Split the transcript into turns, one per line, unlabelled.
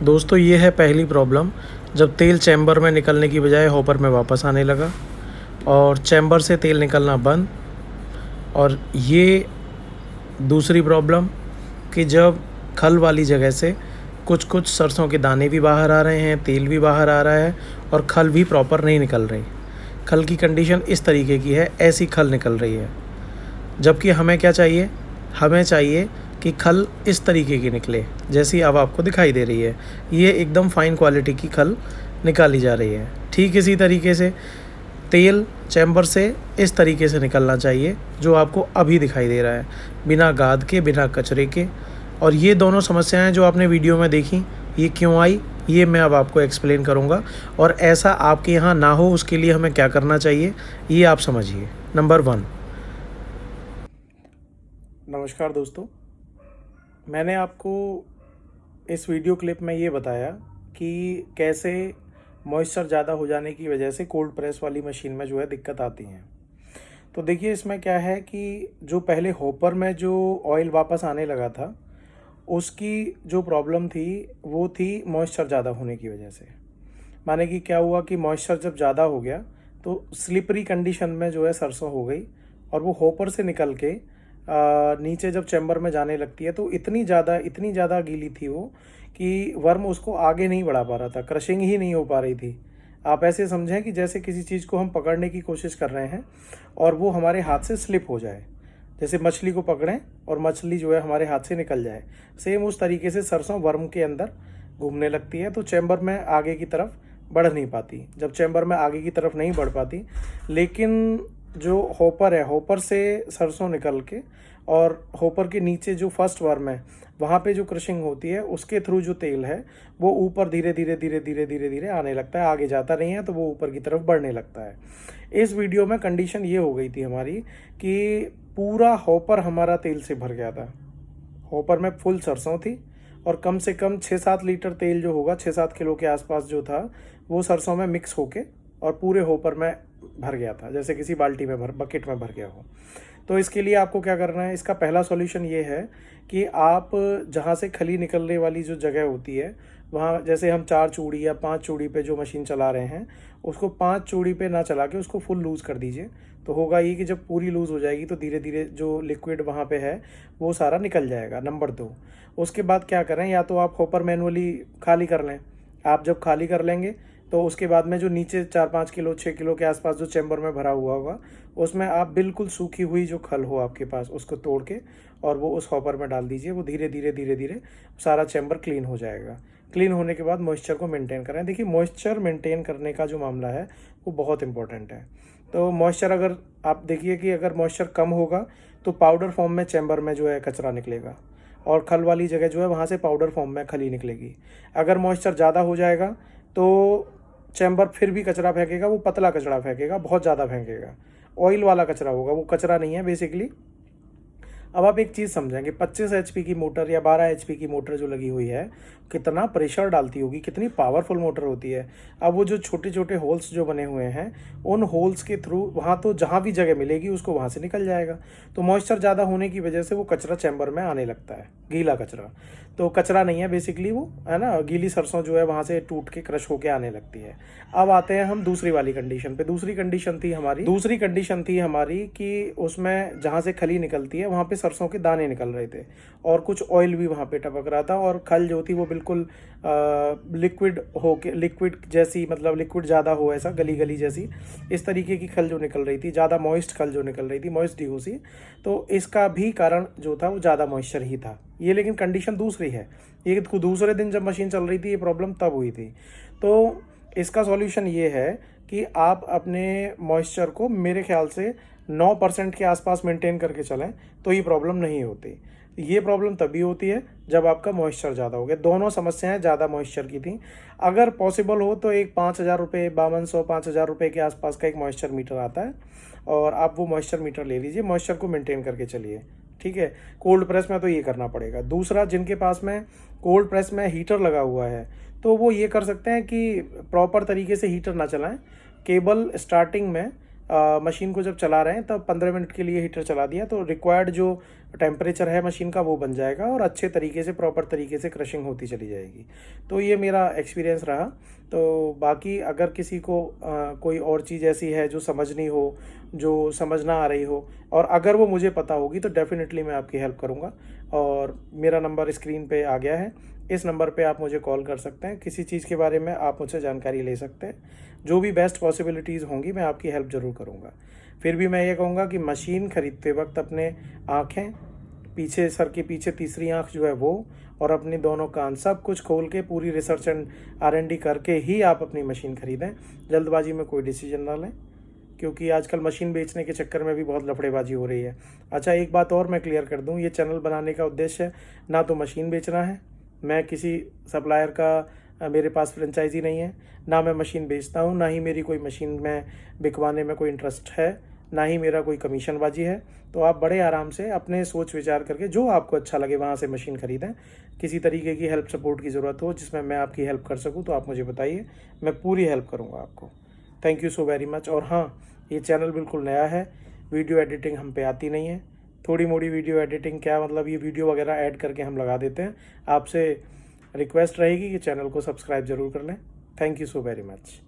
दोस्तों ये है पहली प्रॉब्लम, जब तेल चैम्बर में निकलने की बजाय हॉपर में वापस आने लगा और चैम्बर से तेल निकलना बंद। और ये दूसरी प्रॉब्लम कि जब खल वाली जगह से कुछ कुछ सरसों के दाने भी बाहर आ रहे हैं, तेल भी बाहर आ रहा है और खल भी प्रॉपर नहीं निकल रही। खल की कंडीशन इस तरीके की है, ऐसी खल निकल रही है। जबकि हमें क्या चाहिए, हमें चाहिए कि खल इस तरीके की निकले जैसी अब आपको दिखाई दे रही है। ये एकदम फाइन क्वालिटी की खल निकाली जा रही है। ठीक इसी तरीके से तेल चैम्बर से इस तरीके से निकलना चाहिए जो आपको अभी दिखाई दे रहा है, बिना गाद के, बिना कचरे के। और ये दोनों समस्याएं जो आपने वीडियो में देखी, ये क्यों आई, ये मैं अब आपको एक्सप्लेन करूँगा। और ऐसा आपके यहाँ ना हो उसके लिए हमें क्या करना चाहिए, ये आप समझिए। नंबर 1। नमस्कार दोस्तों, मैंने आपको इस वीडियो क्लिप में ये बताया कि कैसे मॉइस्चर ज़्यादा हो जाने की वजह से कोल्ड प्रेस वाली मशीन में जो है दिक्कत आती है। तो देखिए इसमें क्या है कि जो पहले हॉपर में जो ऑयल वापस आने लगा था, उसकी जो प्रॉब्लम थी वो थी मॉइस्चर ज़्यादा होने की वजह से। माने कि क्या हुआ कि मॉइस्चर जब ज़्यादा हो गया तो स्लिपरी कंडीशन में जो है सरसों हो गई और वो हॉपर से निकल के नीचे जब चैम्बर में जाने लगती है तो इतनी ज़्यादा गीली थी वो कि वर्म उसको आगे नहीं बढ़ा पा रहा था, क्रशिंग ही नहीं हो पा रही थी। आप ऐसे समझें कि जैसे किसी चीज़ को हम पकड़ने की कोशिश कर रहे हैं और वो हमारे हाथ से स्लिप हो जाए, जैसे मछली को पकड़ें और मछली जो है हमारे हाथ से निकल जाए। सेम उस तरीके से सरसों वर्म के अंदर घूमने लगती है तो चैम्बर में आगे की तरफ बढ़ नहीं पाती। जब चैम्बर में आगे की तरफ नहीं बढ़ पाती, लेकिन जो हॉपर है, हॉपर से सरसों निकल के और हॉपर के नीचे जो फर्स्ट वर्म है वहाँ पे जो क्रशिंग होती है उसके थ्रू जो तेल है वो ऊपर धीरे धीरे धीरे धीरे धीरे धीरे आने लगता है, आगे जाता नहीं है तो वो ऊपर की तरफ बढ़ने लगता है। इस वीडियो में कंडीशन ये हो गई थी हमारी कि पूरा हॉपर हमारा तेल से भर गया था। हॉपर में फुल सरसों थी और कम से कम 6-7 लीटर तेल जो होगा, 6-7 किलो के आसपास जो था, वो सरसों में मिक्स होके और पूरे हॉपर में भर गया था, जैसे किसी बाल्टी में बकेट में भर गया हो। तो इसके लिए आपको क्या करना है, इसका पहला सॉल्यूशन ये है कि आप जहाँ से खली निकलने वाली जो जगह होती है वहाँ, जैसे हम 4 चूड़ी या 5 चूड़ी पे जो मशीन चला रहे हैं, उसको 5 चूड़ी पे ना चला के उसको फुल लूज़ कर दीजिए। तो होगा ये कि जब पूरी लूज़ हो जाएगी तो धीरे धीरे जो लिक्विड वहाँ पे है वो सारा निकल जाएगा। नंबर 2, उसके बाद क्या करें, या तो आप हॉपर मैनुअली खाली कर लें। आप जब खाली कर लेंगे तो उसके बाद में जो नीचे 4-5 किलो 6 किलो के आसपास जो चैम्बर में भरा हुआ होगा उसमें आप बिल्कुल सूखी हुई जो खल हो आपके पास उसको तोड़ के और वो उस हॉपर में डाल दीजिए। वो धीरे धीरे धीरे धीरे सारा चैम्बर क्लीन हो जाएगा। क्लीन होने के बाद मॉइस्चर को मेंटेन करें। देखिए मॉइस्चर मेंटेन करने का जो मामला है वो बहुत इंपॉर्टेंट है। तो मॉइस्चर, अगर आप देखिए कि अगर मॉइस्चर कम होगा तो पाउडर फॉर्म में चैम्बर में जो है कचरा निकलेगा और खल वाली जगह जो है वहाँ से पाउडर फॉर्म में खली निकलेगी। अगर मॉइस्चर ज़्यादा हो जाएगा तो चैम्बर फिर भी कचरा फेंकेगा, वो पतला कचरा फेंकेगा, बहुत ज़्यादा फेंकेगा, ऑयल वाला कचरा होगा, वो कचरा नहीं है बेसिकली। अब आप एक चीज़ समझेंगे, 25 एचपी की मोटर या 12 एचपी की मोटर जो लगी हुई है कितना प्रेशर डालती होगी, कितनी पावरफुल मोटर होती है। अब वो जो छोटे छोटे होल्स जो बने हुए हैं उन होल्स के थ्रू वहाँ तो जहाँ भी जगह मिलेगी उसको वहाँ से निकल जाएगा। तो मॉइस्चर ज़्यादा होने की वजह से वो कचरा चैम्बर में आने लगता है, गीला कचरा। तो कचरा नहीं है बेसिकली, वो है ना, गीली सरसों जो है वहाँ से टूट के क्रश होके आने लगती है। अब आते हैं हम दूसरी वाली कंडीशन पे। दूसरी कंडीशन थी हमारी कि उसमें जहाँ से खली निकलती है वहाँ पे सरसों के दाने निकल रहे थे और कुछ ऑयल भी वहाँ पे टपक रहा था और खल जो थी वो बिल्कुल लिक्विड जैसी, मतलब लिक्विड ज़्यादा हो, ऐसा गली गली जैसी, इस तरीके की खल जो निकल रही थी, ज़्यादा मॉइस्ट खल जो निकल रही थी, मॉइस्ट ड्यू सी। तो इसका भी कारण जो था वो ज़्यादा मॉइस्चर ही था। ये लेकिन कंडीशन दूसरी है, ये दूसरे दिन जब मशीन चल रही थी ये प्रॉब्लम तब हुई थी। तो इसका सॉल्यूशन ये है कि आप अपने मॉइस्चर को मेरे ख्याल से 9% के आसपास मेंटेन करके चलें तो ये प्रॉब्लम नहीं होती। ये प्रॉब्लम तभी होती है जब आपका मॉइस्चर ज़्यादा हो गया। दोनों समस्याएं ज़्यादा मॉइस्चर की थी। अगर पॉसिबल हो तो एक 5,000 रुपये, 5200-5,000 रुपये के आसपास का एक मॉइस्चर मीटर आता है और आप वो मॉइस्चर मीटर ले लीजिए, मॉइस्चर को मेंटेन करके चलिए, ठीक है। कोल्ड प्रेस में तो ये करना पड़ेगा। दूसरा, जिनके पास में कोल्ड प्रेस में हीटर लगा हुआ है तो वो ये कर सकते हैं कि प्रॉपर तरीके से हीटर ना चलाएं। केबल स्टार्टिंग में मशीन को जब चला रहे हैं तब 15 मिनट के लिए हीटर चला दिया तो रिक्वायर्ड जो टेम्परेचर है मशीन का वो बन जाएगा और अच्छे तरीके से प्रॉपर तरीके से क्रशिंग होती चली जाएगी। तो ये मेरा एक्सपीरियंस रहा। तो बाकी अगर किसी को कोई और चीज़ ऐसी है जो समझनी हो, जो समझ ना आ रही हो, और अगर वो मुझे पता होगी तो डेफ़िनेटली मैं आपकी हेल्प करूँगा। और मेरा नंबर स्क्रीन पे आ गया है, इस नंबर पे आप मुझे कॉल कर सकते हैं, किसी चीज़ के बारे में आप मुझसे जानकारी ले सकते हैं। जो भी बेस्ट पॉसिबिलिटीज़ होंगी मैं आपकी हेल्प ज़रूर करूँगा। फिर भी मैं ये कहूँगा कि मशीन ख़रीदते वक्त अपने आँखें, पीछे सर के पीछे तीसरी आँख जो है वो, और अपने दोनों कान सब कुछ खोल के पूरी रिसर्च एंड R&D करके ही आप अपनी मशीन ख़रीदें। जल्दबाजी में कोई डिसीजन ना लें, क्योंकि आजकल मशीन बेचने के चक्कर में भी बहुत लफड़ेबाजी हो रही है। अच्छा, एक बात और मैं क्लियर कर दूं, ये चैनल बनाने का उद्देश्य ना तो मशीन बेचना है, मैं किसी सप्लायर का मेरे पास फ्रेंचाइजी नहीं है, ना मैं मशीन बेचता हूं, ना ही मेरी कोई मशीन में बिकवाने में कोई इंटरेस्ट है, ना ही मेरा कोई कमीशनबाजी है। तो आप बड़े आराम से अपने सोच विचार करके जो आपको अच्छा लगे वहाँ से मशीन ख़रीदें। किसी तरीके की हेल्प सपोर्ट की ज़रूरत हो जिसमें मैं आपकी हेल्प कर सकूँ तो आप मुझे बताइए, मैं पूरी हेल्प करूँगा आपको। Thank you so very much. और हाँ, ये चैनल बिल्कुल नया है, वीडियो एडिटिंग हम पे आती नहीं है। थोड़ी मोड़ी वीडियो एडिटिंग क्या मतलब, ये वीडियो वगैरह ऐड करके हम लगा देते हैं। आपसे रिक्वेस्ट रहेगी कि चैनल को सब्सक्राइब ज़रूर कर लें। Thank you so very much.